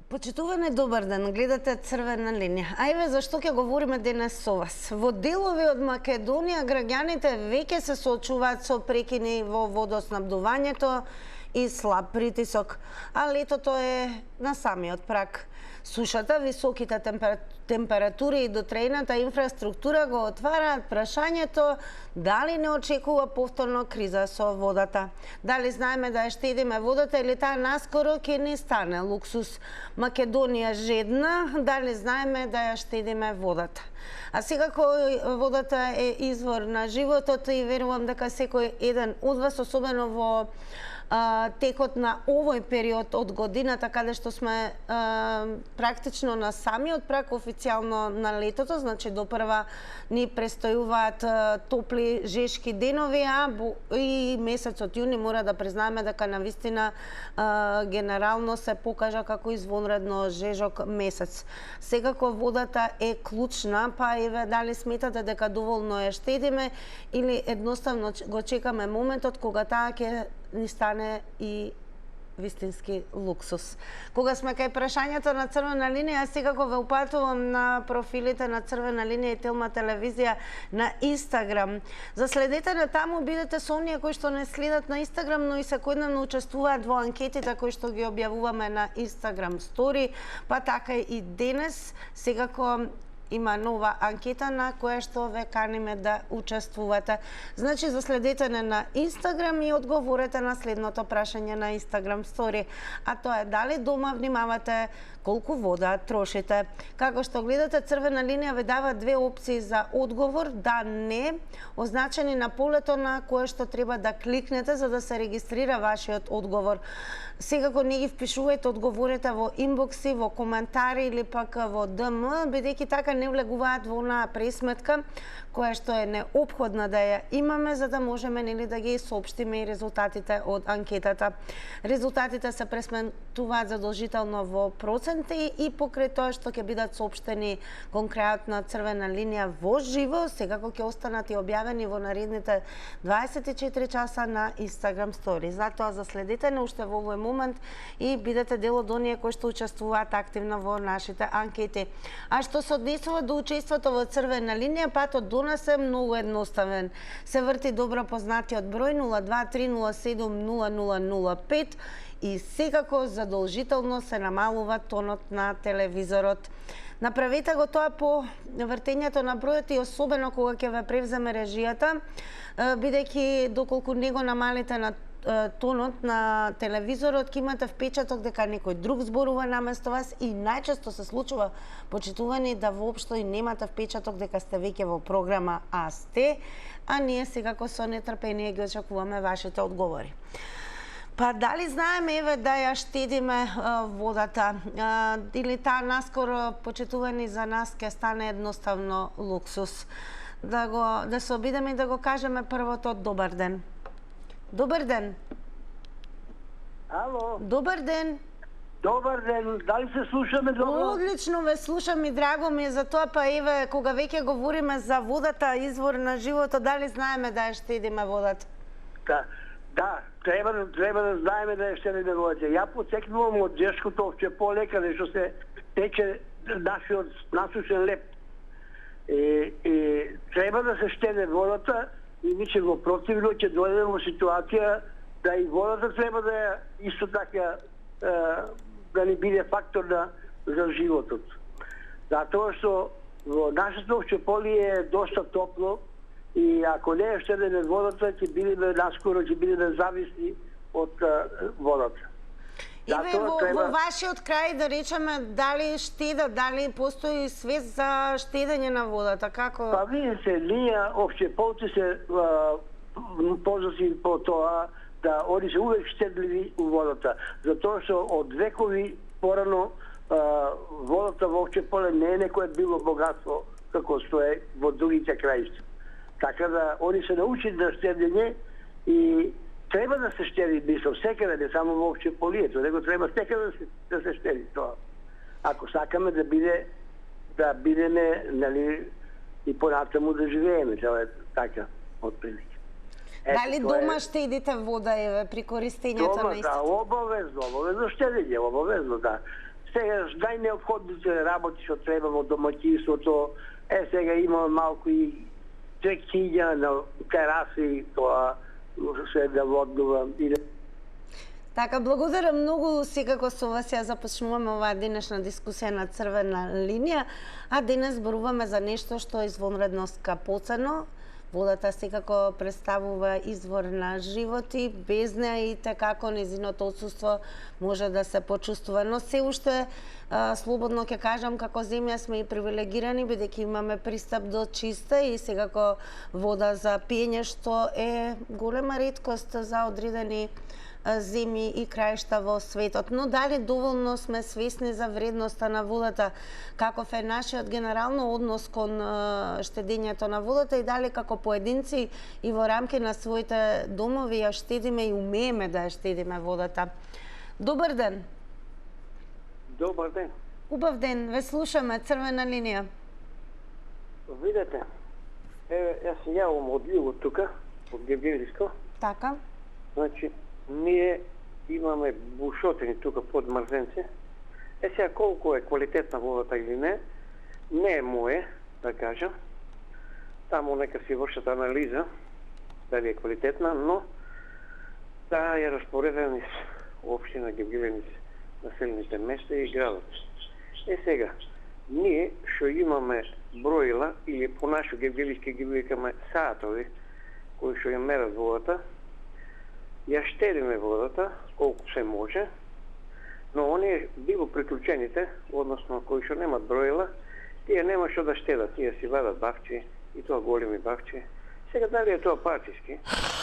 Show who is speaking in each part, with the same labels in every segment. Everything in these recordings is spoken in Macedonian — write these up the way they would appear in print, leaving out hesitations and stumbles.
Speaker 1: Почитуване, добар ден, гледате Црвена линија. Ајве, зашто ќе говориме денес со вас? Во делови од Македонија граѓаните веќе се соочуваат со прекини во водоснабдувањето и слаб притисок, а летото е на самиот праг. Сушата, високите температури и дотрејната инфраструктура го отвараат прашањето дали не очекува повторно криза со водата. Дали знаеме да ја штедиме водата или таа наскоро ќе ни стане луксус. Македонија жедна, дали знаеме да ја штедиме водата. А секако водата е извор на животот и верувам дека секој еден од вас, особено во текот на овој период од годината, каде што сме практично на самиот праг официјално на летото, значи допрва ни престојуваат топли жешки денови, а и месецот јуни мора да признаеме дека навистина генерално се покажа како извонредно жежок месец. Секако водата е клучна, па еве дали сметате дека доволно ја штедиме или едноставно го чекаме моментот кога таа ќе ни стане и вистински луксус. Кога сме кај прашањето на Црвена линија, секако ве упатувам на профилите на Црвена линија и Телма телевизија на Инстаграм. Заследете на таму, бидете со оние кои што не следат на Инстаграм, но и секојдневно учествуваат во анкетите кои што ги објавуваме на Инстаграм стори, па така и денес секако има нова анкета на која што ве каниме да учествувате. Значи, заследете на Инстаграм и одговорете на следното прашање на Инстаграм стори. А тоа е дали дома внимавате колку вода трошите. Како што гледате, Црвена линија ве дава две опции за одговор, да, не, означени на полето на кое што треба да кликнете за да се регистрира вашиот одговор. Секако не ги впишувајте одговорите во инбокси, во коментари или пак во ДМ, бидејќи така не влегуваат во онаа пресметка која што е неопходна да ја имаме за да можеме нели да ги соопштиме и резултатите од анкетата. Резултатите се пресметуваат задолжително во проценти и покрај тоа што ќе бидат соопштени кон крајот на Црвена линија во живо, секако ќе останат и објавени во наредните 24 часа на Инстаграм стори. Затоа заследете не уште во овој момент и бидете дел од оние кои што учествуваат активно во нашите анкети. А што се однесува до учеството во Црвена линија, патот до нас е многу едноставен. Се врти добро познатиот број 023070005 и секако задолжително се намалува тонот на телевизорот. Направете го тоа по вртењето на бројот и особено кога ќе ве превземе режијата, бидејќи доколку не го намалите на тонот на телевизорот, ќе имате впечаток дека некој друг зборува наместо вас и најчесто се случува, почитувани, да воопшто и немате впечаток дека сте веќе во програма, а ние секако со нетрпение ги очекуваме вашите одговори. Па дали знаеме еве да ја штедиме водата или таа наскоро, почитувани, за нас ќе стане едноставно луксус? Да се обидеме и да го кажеме првото добар ден. Добар ден.
Speaker 2: Ало.
Speaker 1: Добар ден.
Speaker 2: Добар ден. Дали се слушаме добро?
Speaker 1: Одлично ве слушам и драго ми е за тоа, па еве кога веќе говориме за водата, извор на животот, дали знаеме да ја штедиме водата?
Speaker 2: Да, треба да знаеме да ја штедиме водата. Ја потекнувам од Жешкото овче полека, зашто се тече нашиот насушен леп. И треба да се штеди водата. И више во противно ќе дојдеме во ситуација да и водата треба да ја исто така да не биде фактор за животот. Затоа што во нашето овчеполие е доста топло и ако не е штедеме водата, наскоро ќе бидеме зависни од водата.
Speaker 1: Еве во вашиот крај, да речеме, дали штедат, дали постои свест за штедење на водата, како?
Speaker 2: Па видите, ние овчеполци се познати по тоа да они се увек штедливи у водата, затоа што од векови порано водата во овчеполе не е некое било богатство како што е во другите краишта. Така да они се научили да штедење и треба да се штеди, мислам, секаде, не само во овчеполието, него треба секаде да се штеди тоа. Ако сакаме да бидеме, нели, и понатаму да живееме, тоа е така, отприлика.
Speaker 1: Дали дома штедите вода, еве, при користењето на истото?
Speaker 2: Дома, да, обавезно штедење, обавезно, да. сега најнеопходните работи што треба во домаќинството, сега има малку и трекиња на тераси, тоа се да воднува.
Speaker 1: Така, благодарам многу. Секако со вас ја започнуваме оваа денешна дискусија на црвена линија, а денес зборуваме за нешто што е извонредно скапоцено. Водата секако представува извор на живот и без неа и како незиното отсуство може да се почувствува. Но се уште слободно ќе кажам, како земја сме и привилегирани, бидејќи имаме пристап до чиста и секако вода за пиење, што е голема реткост за одредени земји и краишта во светот. Но дали доволно сме свесни за вредноста на водата, каков е нашиот генерално однос кон штедењето на водата и дали како поединци и во рамки на своите домови ја штедиме и умееме да ја штедиме водата. Добар ден.
Speaker 2: Добар ден.
Speaker 1: Убав ден, ве слушаме, црвена линија.
Speaker 2: Видете, јас се јавам од југот тука, од Гевгелиско.
Speaker 1: Така.
Speaker 2: Значи, ние имаме бушотини тука под Марзенце. Сега колку е квалитетна водата или не е мое, да кажам. Таму нека си вршат анализа дали е квалитетна, но таа е распоредена низ општина Гевгелен, населените места и градот. Сега, ние што имаме броила или по нашо гевгелиски ги викаме саатови, кои што ја мерат водата, ја штедиме водата колку се може, но оние било приклучените, односно кои што немат броила, тие нема што да штедат, тие си вадат бавчи, и тоа големи бавчи. Сега дали е тоа партиски,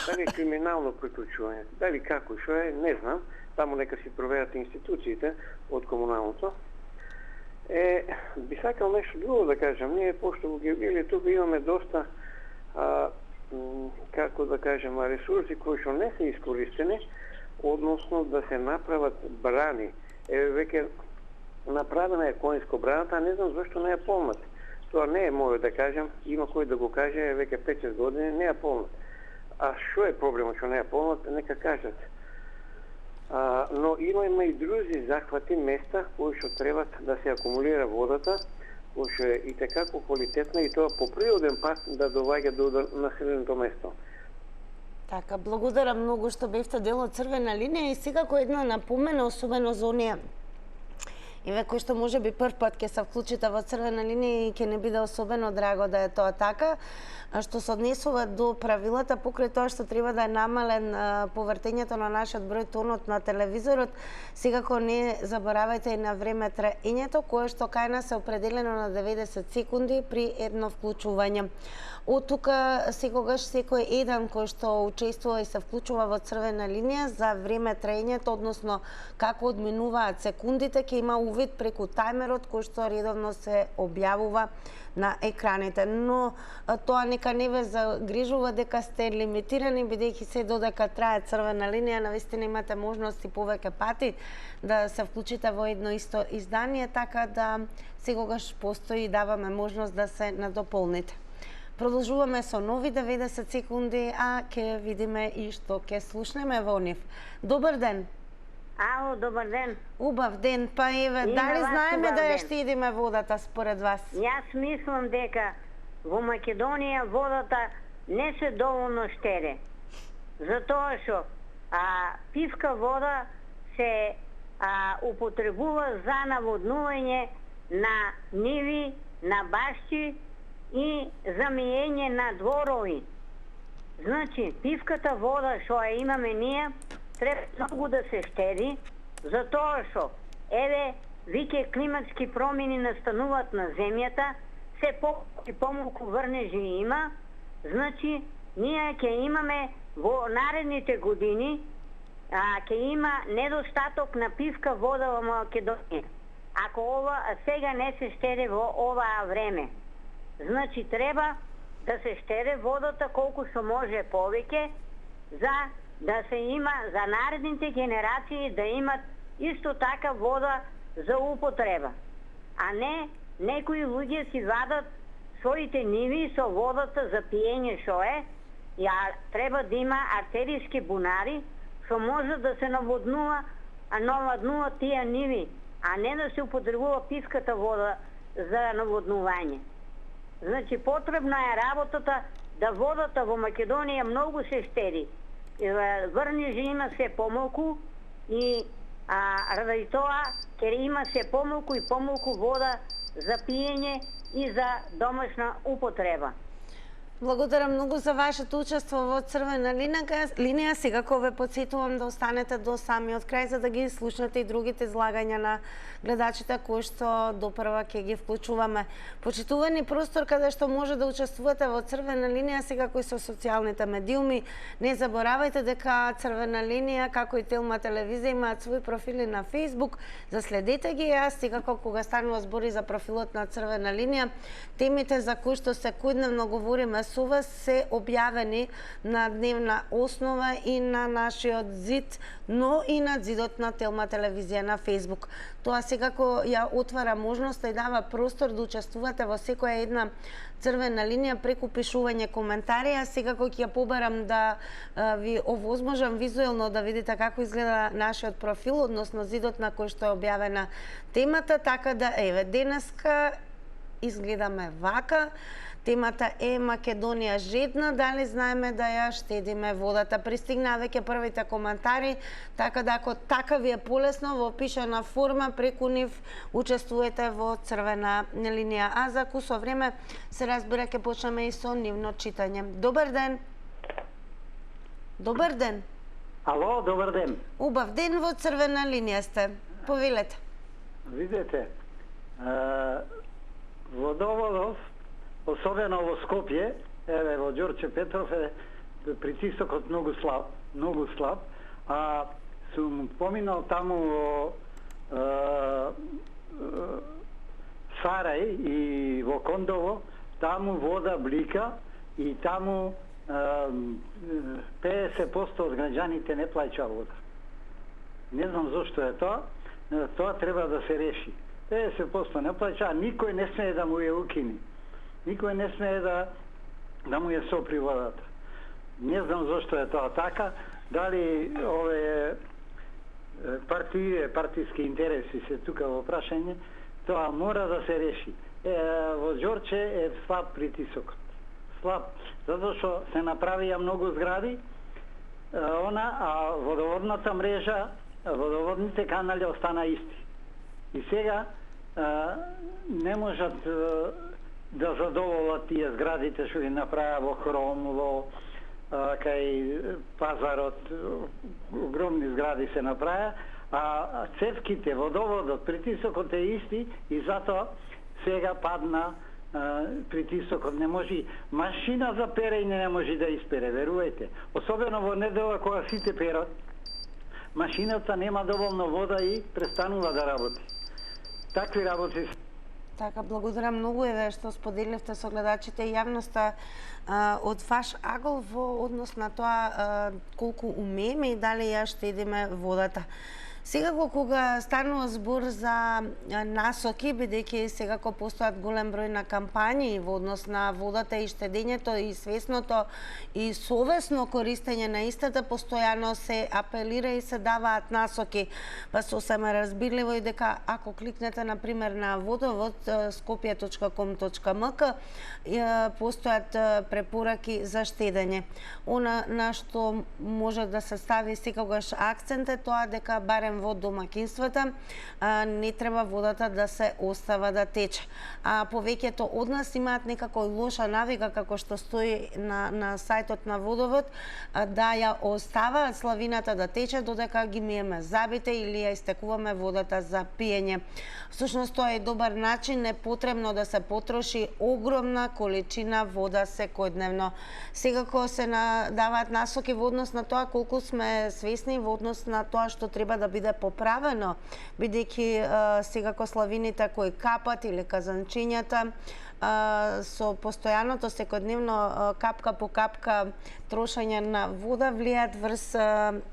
Speaker 2: дали е криминално приклучување, дали како што е, не знам, таму нека си проверат институциите од комуналното. Би сакал нешто друго да кажам, ние пошто во Гевгелие тука имаме доста како да кажем, ресурси кои што не се искористени, односно да се направат брани. Веќе направена е Конјско браната, а не знам зашто не е полнат. Тоа не е моје да кажам, има кој да го каже, веќе 5-6 години не е полнат. А што е проблемот што не е полнат, нека кажат. Но имаме и други захвати места кои што требат да се акумулира водата, кој што е и tekako квалитетна и тоа по природен пат да доваѓа до населеното место.
Speaker 1: Така, благодарам многу што бевте дел од црвена линија и секако една напомена, особено за оние и кои што може би прв пат ќе се вклучите во црвена линија и ќе не биде особено драго да е тоа така, што се однесува до правилата покрај тоа што треба да е намален повртењето на нашиот број тонот на телевизорот, секако не заборавајте и на време траењето, кое што кај нас е определено на 90 секунди при едно вклучување. Од тука секогаш секој еден кој што учествува и се вклучува во црвена линија за време траењето, односно како одминуваат секундите, ќе има увид преку тајмерот кој што редовно се објавува на екраните. Но тоа нека не ве загрижува дека сте лимитирани, бидејќи се додека трае црвена линија, навистина имате можности повеќе пати да се вклучите во едно исто издание, така да секогаш постои и даваме можност да се надополните. Продолжуваме со нови 90 секунди, а ќе видиме и што ќе слушнеме во нив. Добар ден.
Speaker 3: Ало, добар ден.
Speaker 1: Убав ден, па еве, дали знаеме да ја штедиме водата според вас?
Speaker 3: Јас мислам дека во Македонија водата не се доволно штеде. Затоа што пивка вода се употребува за наводнување на ниви, на башти и за миење на дворови. Значи, пивката вода што ја имаме ние, треба многу да се штеди, затоа што, веќе климатски промени настануваат на земјата, се помалку врнежи има, значи, ние ќе имаме во наредните години, ќе има недостаток на пивка вода во Македонија. Ако ова сега не се штеди во оваа време. Значи, треба да се штеде водата колку што може повеќе, за да се има за наредните генерации да имат исто така вода за употреба. А не некои луѓе си вадат своите ниви со водата за пиење што е, треба да има артериски бунари што може да се наводнува тие ниви. а не да се употребува питката вода за наводнување. Значи, потребна е работата да водата во Македонија многу се штеди. Врнежи има се помалку и ради тоа ќе има се помалку и помалку вода за пиење и за домашна употреба.
Speaker 1: Благодарам многу за вашето учество во Црвена линија. Сега ве потсетувам да останете до самиот крај за да ги слушнете и другите излагања на гледачите кои што допрва ќе ги вклучуваме. Почитувани простор каде што може да учествувате во Црвена линија сега кои со социјалните медиуми. Не заборавајте дека Црвена линија како и Телма телевизија имаат своји профили на Facebook. Заследете ги ја секако кога станува збори за профилот на Црвена линија. Темите за кои што секојдневно говориме со вас се објавени на дневна основа и на нашиот зид, но и на зидот на Телма телевизија на Facebook. Тоа секако ја отвара можност и дава простор да учествувате во секоја една Црвена линија преку пишување коментари. А секако ќе ја побарам да ви овозможам визуелно да видите како изгледа нашиот профил, односно зидот на кој што е објавена темата, така да еве денеска изгледаме вака. Темата е Македонија жедна, дали знаеме да ја штедиме водата. Пристигнаа веќе првите коментари, така да ако така ви е полесно во пишана форма преку нив учествувате во Црвена линија. А за кусо време се разбира ќе почнеме и со нивно читање. Добар ден. Добар ден.
Speaker 4: Ало, добар ден.
Speaker 1: Убав ден, во Црвена линија сте. Повелете.
Speaker 4: Видете, водоводов, особено во Скопје, еве во Ѓорче Петров притисокот многу слаб, а сум поминал таму во Сарај и во Кондово, таму вода блика и таму 50% од граѓаните не плаќа вода. Не знам зошто е тоа, тоа треба да се реши. 50% не плаќа, никој не смее да му ја укини. Никој не смее да му ја сопри водата. Не знам зошто е тоа така, дали овие партиски интереси се тука во прашање, тоа мора да се реши. Во Ѓорче е слаб притисокот. Слаб, затоа што се направија многу згради, а водоводната мрежа, водоводните канали остана исти. И сега не можат да задоволат тие зградите што ги направија во Хром, во кај пазарот, огромни згради се направија, а цевките, водоводот, притисокот е исти и затоа сега падна притисокот. Не може, машина за перење не може да испере, верувајте. Особено во недела кога сите перат, машината нема доволно вода и престанува да работи. Такви работи.
Speaker 1: Така, благодарам многу еве што споделивте со гледачите и јавноста од ваш агол во однос на тоа колку умееме и дали ја штедиме водата. Секако кога станува збор за насоки, бидејќи секако постојат голем број на кампањи во однос на водата и штедењето и свесното и совесно користење на истата, постојано се апелира и се даваат насоки. Па сосема разбирливо и дека ако кликнете на пример на водовод skopje.com.mk постојат препораки за штедење. Она на што може да се стави секогаш акцент е тоа дека барем во домакинствата не треба водата да се остава да тече. А повеќето од нас имаат некако лоша навика, како што стои на сајтот на водовод, да ја оставаат славината да тече додека ги миеме забите или ја истекуваме водата за пиење. Всушност тоа е добар начин, не потребно да се потроши огромна количина вода секојдневно. Секако се даваат насоки во однос на тоа колку сме свесни во однос на тоа што треба да биде поправено, бидејќи секако славините кои капат или казанчињата со постојаното секојдневно капка по капка трошење на вода влијаат врз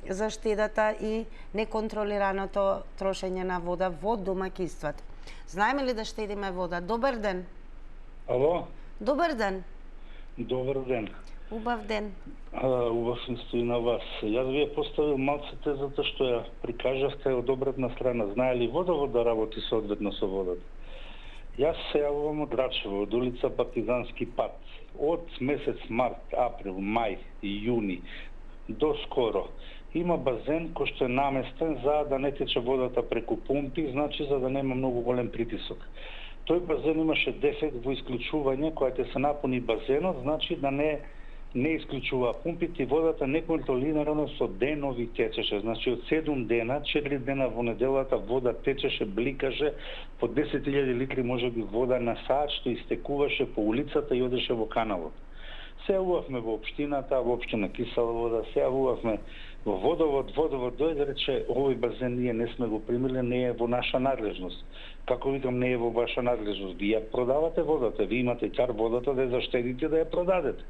Speaker 1: заштедата и неконтролираното трошење на вода во домаќинствата. Знаеме ли да штедиме вода? Добар ден.
Speaker 5: Ало?
Speaker 1: Добар ден.
Speaker 5: Добар ден.
Speaker 1: Убав ден.
Speaker 5: Убав ми стои на вас. Јас ви ја поставил малце тезата што ја прикажавте од обратна страна. Знае ли водовод да работи соодветно со водата? Јас се јавувам од Рачево, од улица Партизански пат. Од месец март, април, мај и јуни до скоро има базен кој што е наместен за да не тече водата преку пумпи, значи за да нема многу голем притисок. Тој базен имаше дефект во исклучување, кога ќе се напуни базенот, значи да не исклучува пумпите и водата неконтролирано со денови течеше. Значи од 7 дена, 4 дена во неделата вода течеше, бликаше по 10.000 литри можеби вода на саат што истекуваше по улицата и одеше во каналот. Се јавувавме во општината, во општина Кисела вода, се јавувавме во водовод дојде рече овој базен ние не сме го примиле, не е во наша надлежност. Како викам, не е во ваша надлежност. Ви ја продавате водата, ви имате кар водата да ја заштедите да ја продадете.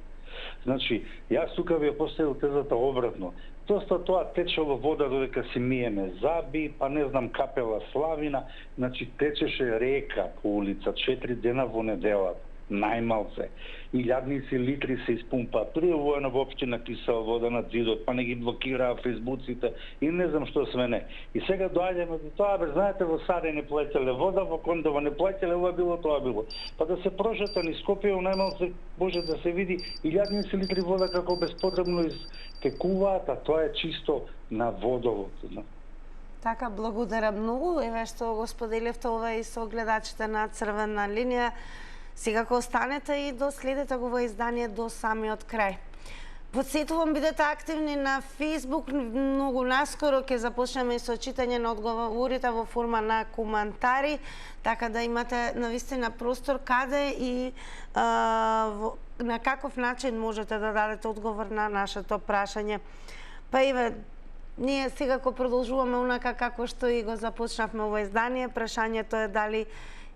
Speaker 5: Значи, јас тука ви ја поставил тезата обратно. Доста тоа течело вода додека си миеме заби, па не знам капела Славина, значи течеше река по улица 4 дена во неделата. Најмалце. Илјадници литри се испумпаа. Пријавувано во општина Кисела вода на зидот, па не ги блокираа фейсбуците и не знам што све не. И сега доаѓаме до тоа, знаете, во Саре не плеќеле вода, во Кондова не плеќеле, ова било, тоа било. Па да се прожета низ Скопје, најмалце може да се види илјадници литри вода како безпотребно изтекуваат, а тоа е чисто на водовод.
Speaker 1: Така, благодарам многу. Еве што го споделивте ова и со гледачите на Црвена линија. Секако останете и доследете го во издание до самиот крај. Подсетувам, бидете активни на Facebook, многу наскоро ќе започнеме со читање на одговорите во форма на коментари, така да имате навистина простор каде и на каков начин можете да дадете одговор на нашето прашање. Па еве, ние секако продолжуваме онака како што и го започнавме во издание. Прашањето е дали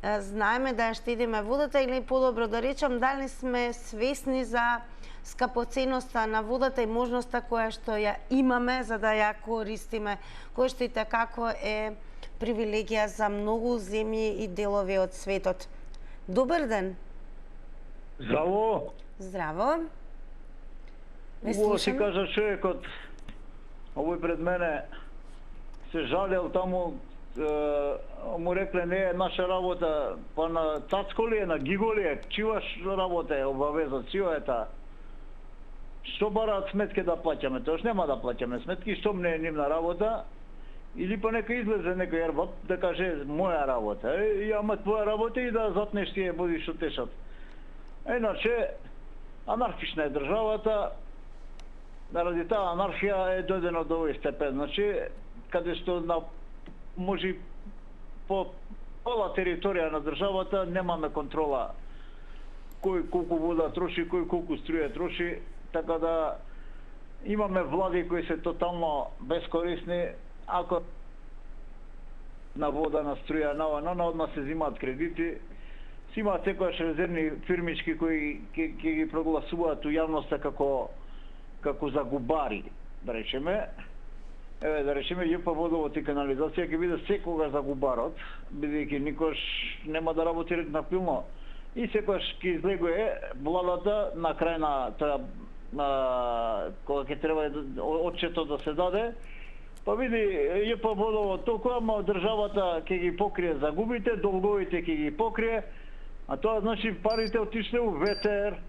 Speaker 1: знаеме да ја штедиме водата или подобро да речам дали сме свесни за скапоценоста на водата и можноста која што ја имаме за да ја користиме, која што и како е привилегија за многу земји и делови од светот. Добар ден.
Speaker 4: Здраво.
Speaker 1: Здраво.
Speaker 4: Ово си кажа човекот, овој пред мене се жалел таму, му рекле не е наша работа, па на Цацко ли е, на Гиго ли е, чиваш работа е, обавезот, чива е таа. Што бараат сметки да плаќаме, тоаш нема да плаќаме сметки, што не е нивна работа, или па нека излезе некој ербат да каже моја работа, ама твоја работа и да затнеш тие буди што тешат. Иначе, анархична е државата, заради таа анархија е дојдено до овој степен, значи, каде што на може по пола територија на државата немаме контрола кој колку вода троши, кој колку струја троши, така да имаме влади кои се тотално бескорисни, ако на вода, на струја, на одма се зимаат кредити, си имаат секојаш резервни фирмички кои ќе ги прогласуваат у јавноста како загубари, да речеме. Еве, да речеме, ЈП водовод и канализација ќе биде секогаш загубарот, бидејќи никош нема да работи напилно. И секогаш ќе излегува владата на крај на тоа, кога ќе треба отчетот да се даде, па види ЈП водовод толку, ама државата ќе ги покрие загубите, долговите ќе ги покрие, а тоа значи парите отишле у ветер,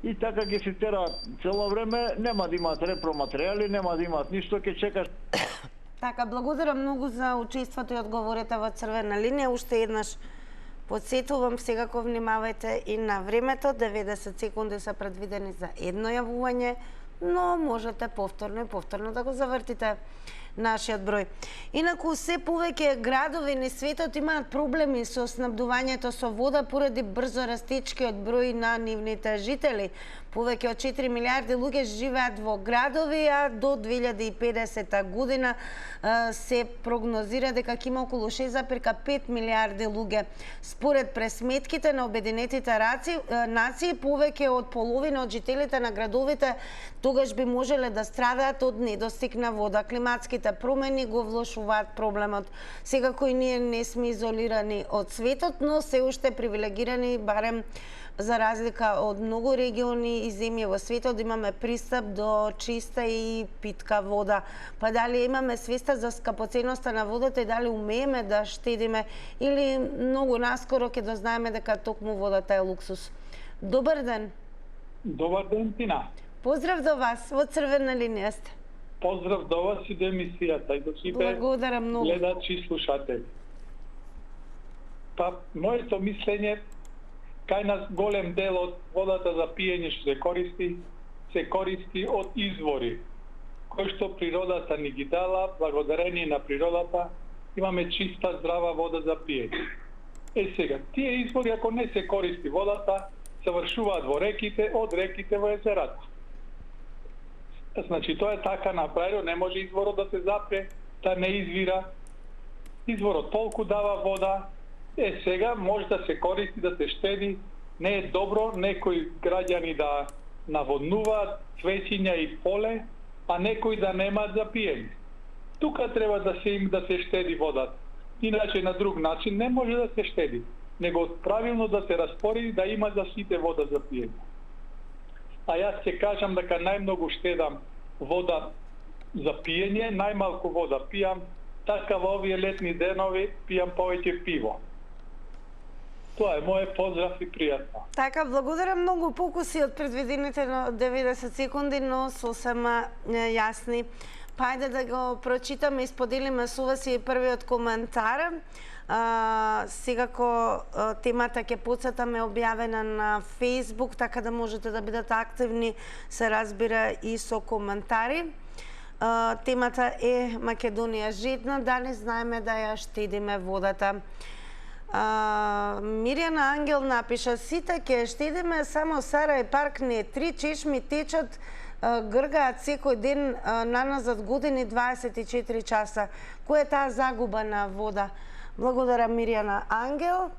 Speaker 4: и така ќе се тера цело време, нема да имаат репроматеријали, нема да имаат ништо, ќе чекаш.
Speaker 1: Така, благодарам многу за учеството и одговорите во Црвена линија. Уште еднаш подсетувам, секако внимавајте и на времето, 90 секунди се предвидени за едно јавување, но можете повторно да го завртите нашиот број. Инаку, се повеќе градови низ светот имаат проблеми со снабдувањето со вода поради брзо растечкиот број на нивните жители. Повеќе од 4 милиарди луѓе живеат во градови, а до 2050 година се прогнозира дека ќе има околу 6,5 милиарди луѓе. Според пресметките на Обединетите нации, повеќе од половина од жителите на градовите тогаш би можеле да страдаат од недостиг на вода. Климатските промени го влошуваат проблемот. Секако и ние не сме изолирани од светот, но се уште привилегирани, барем за разлика од многу региони и земји во светот имаме пристап до чиста и питка вода. Па дали имаме свеста за скапоценноста на водата и дали умееме да штедиме или многу наскоро ќе дознаеме дека токму водата е луксус. Добар ден.
Speaker 6: Добар ден, Тина.
Speaker 1: Поздрав до вас, во црвена линија сте.
Speaker 6: Поздрав до вас и до емисијата и до сите
Speaker 1: Благодарам многу.
Speaker 6: гледачи и слушатели. Па, моето мислење, кај нас голем дел од водата за пиење што се користи од извори, кои што природата ни ги дала, благодарение на природата, имаме чиста, здрава вода за пиење. Сега, тие извори, ако не се користи водата, се вршуваат во реките, од реките во езерата. Значи, тоа е така направено, не може изворот да се запре, да не извира. Изворот толку дава вода, сега може да се користи, да се штеди. Не е добро некои граѓани да наводнуваат цвеќиња и поле, а некои да немаат за пиење. Тука треба да се штеди водата. Иначе на друг начин не може да се штеди, него правилно да се распореди да има за сите вода за пиење. А јас ќе кажам дека најмногу штедам вода за пиење, најмалку вода пијам, така во овие летни денови пијам повеќе пиво. Тоа е моје, поздрав и пријатно.
Speaker 1: Така, благодарам многу, покуси од предвидените 90 секунди, но сосема јасни. Па ајде да го прочитаме и споделиме со вас и првиот коментар. Секако темата ќе потсетаме објавена на Facebook, така да можете да бидете активни, се разбира и со коментари. Темата е Македонија жедна, дали знаеме да ја штедиме водата. Мирјана Ангел напиша: сите ќе штедиме, само Сарај парк не, 3 чешми течат, гргаат секој ден наназад години 24 часа. Која е таа загуба на вода? Благодарам, Мирјана Ангел.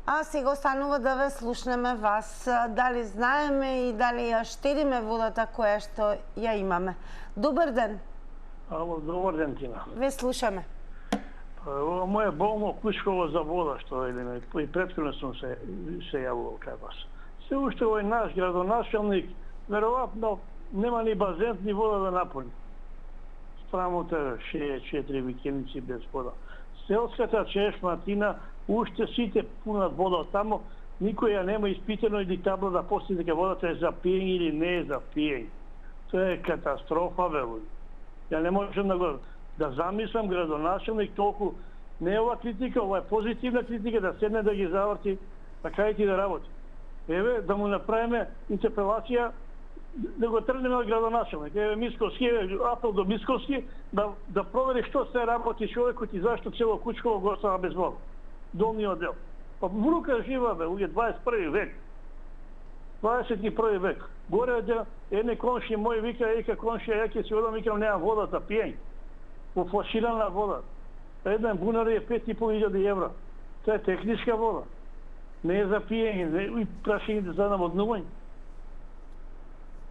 Speaker 1: А сега останува да ве слушнеме вас. Дали знаеме и дали ја штедиме водата која што ја имаме. Добар ден.
Speaker 2: Добар ден, Тина.
Speaker 1: Ве слушаме.
Speaker 2: Ова моје болно кучково за вода, што и претходно сум се јавувал кај вас. Се уште овој наш градоначелник, веројатно нема ни базен, ни вода да напуни. Страмота 6-4 викендици без вода. Селската чешма, Тина, уште сите пунат вода тамо, никој ја нема испитано или табло да постигне дека водата е за пиење или не е за пиење. Тоа е катастрофа, вело. Ја не можам да замислам градоначелник толку не е ова критика, ова е позитивна критика, да седне да ги заврти, да кајти да работи. Еве, да му направиме интерпелација, да го тргнеме од градоначелник. Еве, Мисковски, апел до Мисковски, да провери што се работи човекот и зашто цело Кучково го остана без вода. Долниот дел. Па врука жива, бе, уѓе 21 век. 21 век. Горе едне комши мој вика, комшија, ја ќе си одам, викам, немам вода за пиење. Во флаширана вода. Еден бунар е 5.500 евра. Тоа е техничка вода. Не е за пиење, и прашање за наводнување.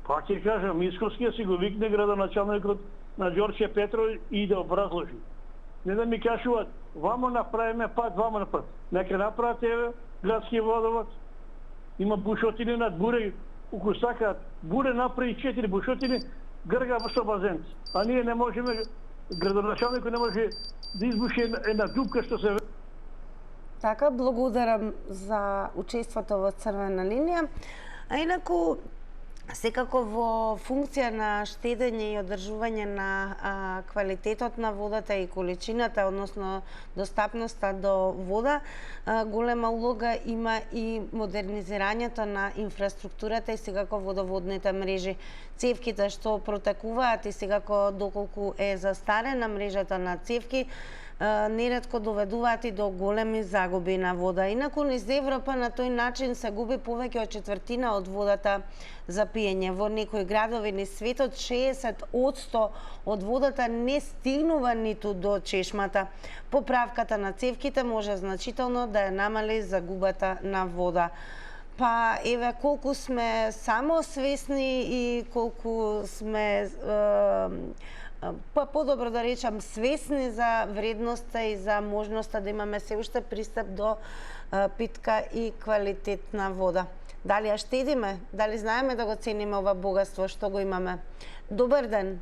Speaker 2: Па ќе кажам, Мисковски си го викне градоначалникот на Ѓорче Петрови и да образложи. Не да ми кажуваат, вамо направиме пат, вамо направиме. Нека направат еве градски водовод. Има бушотини над буре, уку сакаат, буре направи 4 бушотини, грга со базен. А ние не можеме, градоначалникот не може да избуши една дупка што се...
Speaker 1: Така, благодарам за учеството во црвена линија. А инаку, секако во функција на штедење и одржување на квалитетот на водата и количината, односно достапноста до вода, голема улога има и модернизирањето на инфраструктурата и секако водоводните мрежи. Цевките што протекуваат и секако доколку е застарена мрежата на цевки, неретко доведуваат и до големи загуби на вода. Инаку низ Европа на тој начин се губи повеќе од четвртина од водата за пиење. Во некои градови низ светот 60% од водата не стигнува ниту до чешмата. Поправката на цевките може значително да ја намали загубата на вода. Па еве колку сме самосвесни и колку сме подобро да речам свесни за вредноста и за можноста да имаме се уште пристап до питка и квалитетна вода. Дали ја штедиме? Дали знаеме да го цениме ова богатство што го имаме? Добар ден.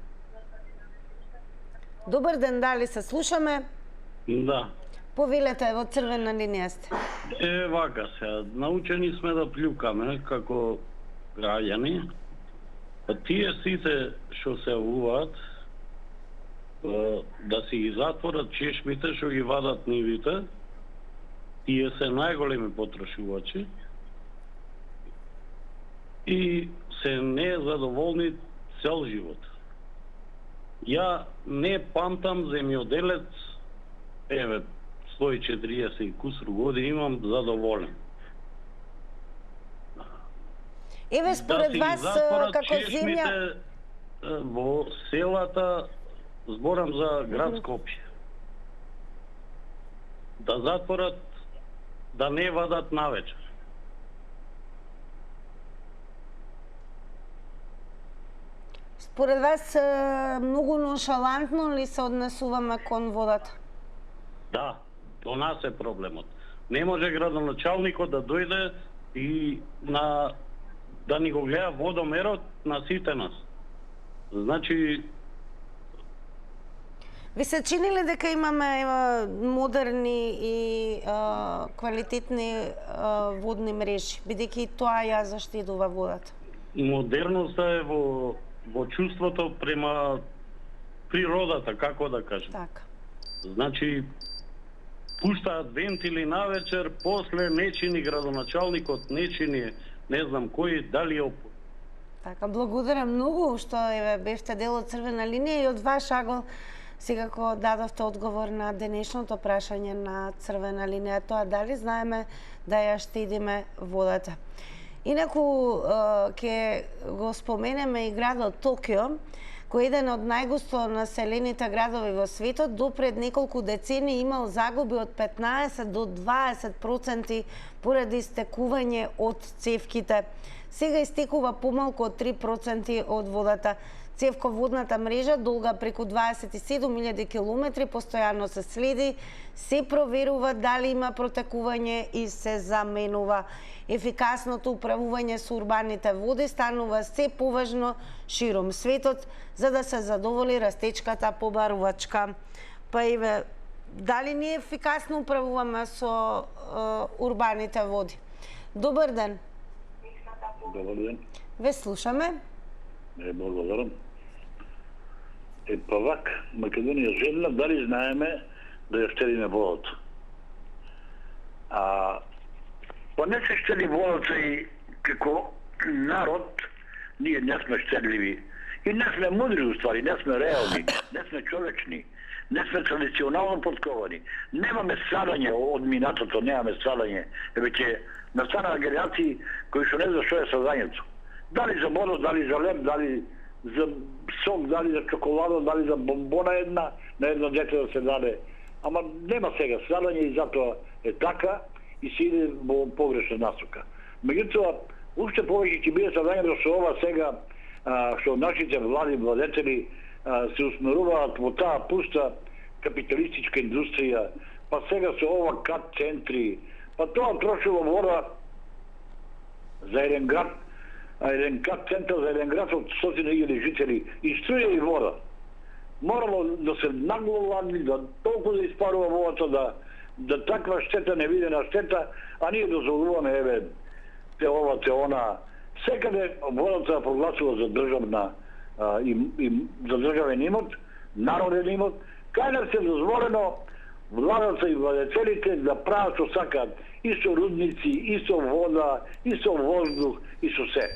Speaker 1: Добар ден, дали се слушаме?
Speaker 7: Да.
Speaker 1: Повелете, во црвена линија сте.
Speaker 7: Вака се, научени сме да плюкаме како граѓани. Тие сите што се јавуваат да си ги затворат чешмите што ги вадат нивите, тие се најголеми потрошувачи и се незадоволни цел живот. Ја не памтам земјоделец, 140 и кусур години имам задоволен.
Speaker 1: Според вас како земја
Speaker 7: во селата, зборам за град Скопје, да затворат, да не вадат навечер.
Speaker 1: Според вас многу ноншалантно ли се однесуваме кон водата?
Speaker 7: Да, до нас е проблемот. Не може градоначалникот да дојде и да ни го гледа водомерот на сите нас. Значи,
Speaker 1: ви се чини ли дека имаме модерни и квалитетни водни мрежи, бидејќи тоа ја заштедува водата?
Speaker 7: Модерноста е во чувството према природата, како да кажем.
Speaker 1: Така.
Speaker 7: Значи, пуштаат вентили навечер, после не чини градоначалникот, не чини не знам кој, дали е.
Speaker 1: Така, благодарам многу што бевте дел од црвена линија и од ваш агол секако дадовте одговор на денешното прашање на црвена линија, тоа дали знаеме да ја штедиме водата. Инаку ќе го споменеме и градот Токио, кој е еден од најгусто населените градови во светот, до пред неколку децени имал загуби од 15 до 20% поради истекување од цевките. Сега истекува помалку од 3% од водата. Цевководната мрежа, долга преку 27.000 километри, постојано се следи, се проверува дали има протекување и се заменува. Ефикасното управување со урбаните води станува се поважно широм светот, за да се задоволи растечката побарувачка. Па еве, дали ние ефикасно управуваме со урбаните води? Добар ден.
Speaker 8: Добар ден.
Speaker 1: Ве слушаме.
Speaker 8: Благодарам. Па вак, Македонија земја, дали знаеме да ја штедиме водата? Па не се штеди водата и како народ, ние не сме штедливи. И не сме мудри уствари, не сме реални, не сме човечни, не сме традиционално подковани. Немаме страдање од минатото, немаме страдање. Веќе настана генерации кои што не знае што е создањето. Дали за вода, дали за леб, дали за сок, дали за чоколада, дали за бомбона една, на едно дете да се даде. Ама нема сега страдање и затоа е така и се иде во погрешна насока. Меѓутоа, уште повеќе ќе биде страдањето со ова сега, што нашите влади, владетели се усмеруваат во таа пуста капиталистичка индустрија, па сега со ова кат центри, па тоа трошува вода за еден град, еден кат центар за еден град од 100.000 жители и струја и вода. Морало да се наглоладни, да толку да испарува водата, да таква штета не видена штета, а ние дозволуваме еве те ова, те она. Секаде водата прогласува за државна и за државен имот, народен имот, кај да се дозволено владата и владетелите да прават што сакаат, и со рудници, и со вода, и со воздух, и со се.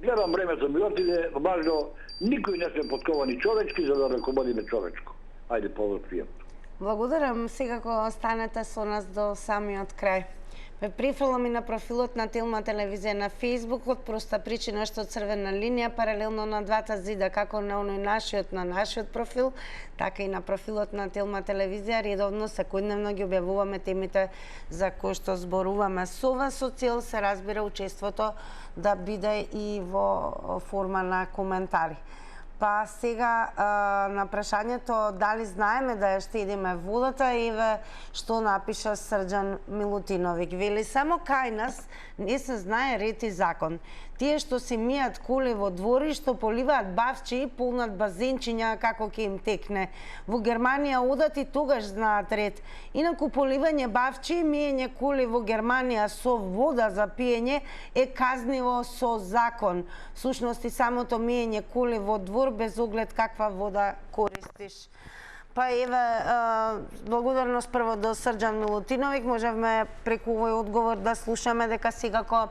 Speaker 8: Гледам времето ми отиде, важно, никој не сме подковани човечки за да раководиме човечко. Ајде, пријатно.
Speaker 1: Благодарам, секако останете со нас до самиот крај. Ме прифрлам и на профилот на Телма телевизија на Facebook, од проста причина што црвена линија паралелно на двата зида, како на оној нашиот профил, така и на профилот на Телма телевизија, редовно секојдневно ги објавуваме темите за кои што зборуваме со вас, со цел се разбира учеството да биде и во форма на коментари. Па сега на прашањето дали знаеме да ја штедиме водата, еве што напиша Срđan Милутиновиќ. Вели, само кај нас не се знае ред и закон. Тие што си мијат коли во двори, што поливаат бавчи и полнат базенчиња како ќе им текне. Во Германија одат и тогаш знаат ред. Инаку поливање бавчи и миење коли во Германија со вода за пиење е казниво со закон. Всушност и самото миење коли во двор без оглед каква вода користиш. Па еве, благодарност прво до Срđan Милутиновиќ, можевме преку овој одговор да слушаме дека секако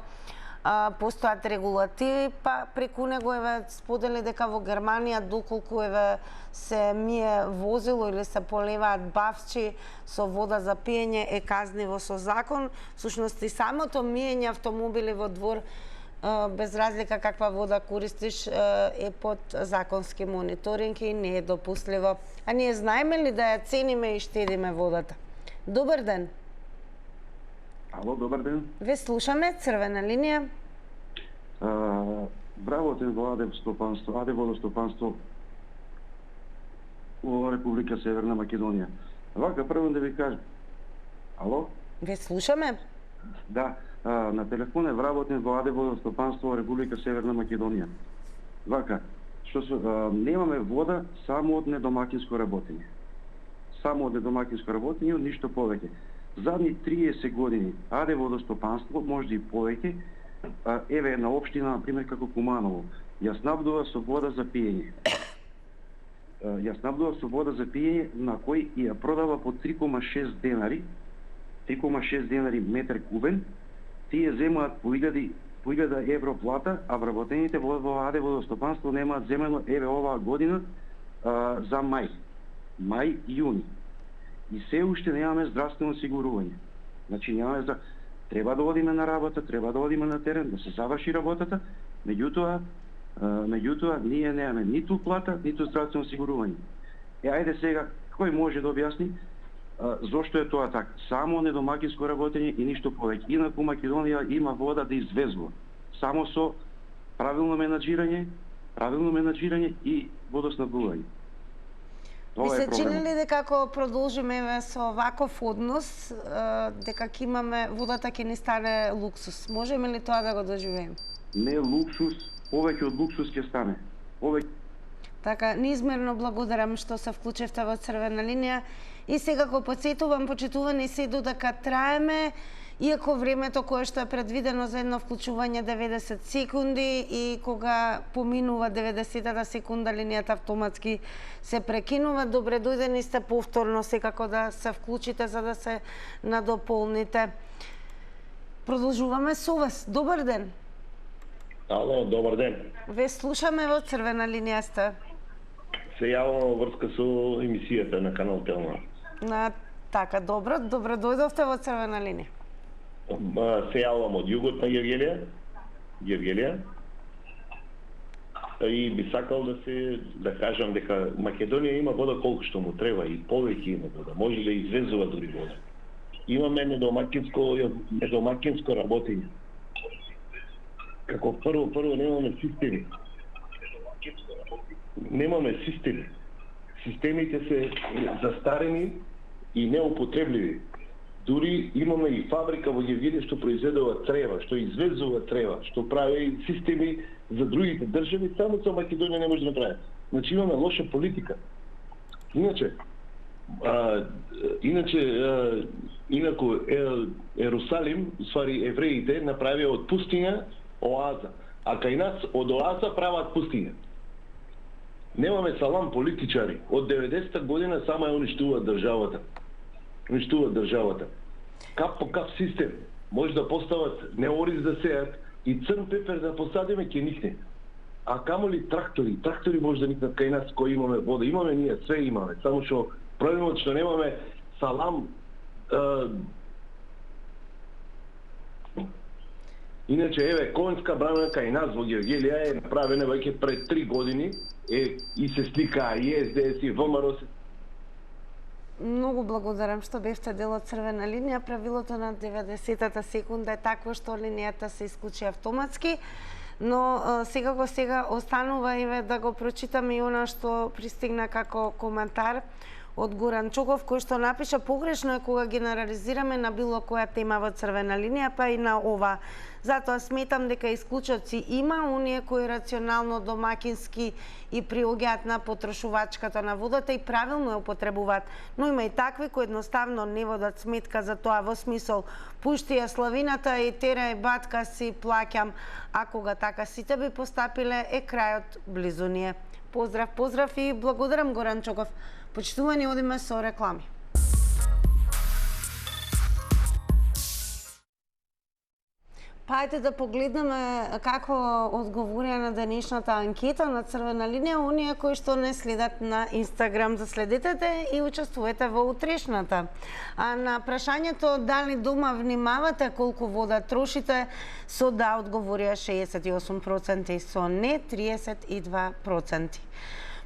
Speaker 1: постојат регулативи, па преку него еве сподели дека во Германија доколку еве се мие возило или се поливаат бавчи со вода за пиење е казниво со закон. Всушност и самото миење автомобили во двор без разлика каква вода користиш е под законски мониторинг и не е допустливо. А ние знаеме ли да ја цениме и штедиме водата? Добар ден.
Speaker 9: Ало, добар ден.
Speaker 1: Ве слушаме, црвена линија.
Speaker 9: Вработен во АД водостопанство во Република Северна Македонија. Вака прво да ви кажам. Ало?
Speaker 1: Ве слушаме?
Speaker 9: Да, на телефон е вработен во АД водостопанство во Република Северна Македонија. Вака, немаме вода само од недомакинско работење. Само од недомакинско работење, ништо повеќе. Задни 30 години АД водостопанство, може и повеќе, еве на општина, например, како Куманово, ја снабдува со вода за пиење. Ја снабдува со вода за пиење, на кој ја продава по 3,6 денари, 3,6 денари метар кубен, тие земаат по 1000 евро плата, а вработените во АД водостопанство немаат земено еве оваа година за мај и јуни. И се уште немаме здравствено осигурување. Значи немаме треба да одиме на работа, треба да одиме на терен, да се заврши работата, меѓутоа ние немаме ниту плата, ниту здравствено осигурување. Ајде сега, кој може да објасни зошто е тоа така? Само недомакинско работење и ништо повеќе. Инаку Македонија има вода да извезува. Само со правилно менаџирање и водоснабдување.
Speaker 1: Ви се чини ли дека ако продолжиме со ваков однос, дека ќе имаме водата ќе ни стане луксус? Можеме ли тоа да го доживееме?
Speaker 9: Не луксус, повеќе од луксус ќе стане.
Speaker 1: Така, неизмерно благодарам што се вклучевте во црвена линија и секако потсетувам, почитувани се додека траеме, иако времето кое што е предвидено за едно вклучување 90 секунди и кога поминува 90-та секунда линијата автоматски се прекинува. Добре дојдени сте повторно, секако да се вклучите за да се надополните. Продолжуваме со вас. Добар ден.
Speaker 10: Ало, добар ден.
Speaker 1: Ве слушаме, во црвена линија сте.
Speaker 10: Се јавам во врска со емисијата на канал Телма.
Speaker 1: Така, добро дојдовте во црвена линија.
Speaker 10: Се јавам од југот на Гергелија. И би сакал да кажам дека Македонија има вода колку што му треба и повеќе има вода. Може да извезува дури вода. Имаме недомакинско работење. Како прво немаме системи. Системите се застарени и неупотребливи. Дури имаме и фабрика во Гергелија што произведува трева, што извезува трева, што прави системи за другите држави, само со Македонија не може да направи. Значи имаме лоша политика. Инаку Ерусалим, ствари евреите направија од пустиња оаза, а кај нас од оаза прават пустиња. Немаме салам политичари. Од 90-та година само ја уништуваат државата. Кап по кап систем. Може да постават не ориз да сеат и црн пепер да посадиме, ќе никне. А камо ли трактори? Трактори може да никнат кај нас кои имаме вода. Имаме ние, све имаме. Само што проблемот што немаме салам. Иначе, еве, конска брана кај нас во Гергелија е направена веќе пред 3 години и се слика и СДС и ВМРО.
Speaker 1: Многу благодарам што бевте дел од црвена линија. Правилото на 90-та секунда е такво што линијата се исклучи автоматски. Но секако сега останува еве да го прочитаме и она што пристигна како коментар од Горан Чоков, кој што напиша: погрешно е кога генерализираме на било која тема во црвена линија, па и на ова. Затоа сметам дека исклучоци има, оние кои рационално, домакински и приоѓаат на потрошувачката на водата и правилно ја употребуваат, но има и такви кои едноставно не водат сметка за тоа, во смисол пушти ја славината и терај батка си плаќам, а кога така сите би постапиле, е крајот близу ни е. Поздрав, поздрав и благодарам Горан Чоков. Почитувани, одиме со реклами. Па ајде да погледнеме како одговорија на денешната анкета на црвена линија оние кои што не следат на Инстаграм. Заследете и учествувате во утрешната. А на прашањето дали дома внимавате колку вода трошите, со да одговорија 68% и со не 32%.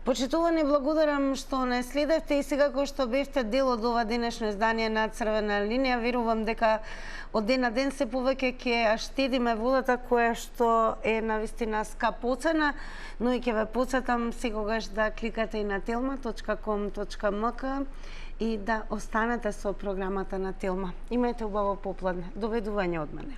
Speaker 1: Почитувани, благодарам што не следевте и сега кој што бевте дел од ова денешно издание на Црвена линија, верувам дека од ден на ден се повеќе ќе штедиме водата која што е навистина скапоцена, но и ќе ве потсетам секогаш да кликате и на telma.com.mk и да останете со програмата на Телма. Имајте убаво попладне. Доведување од мене.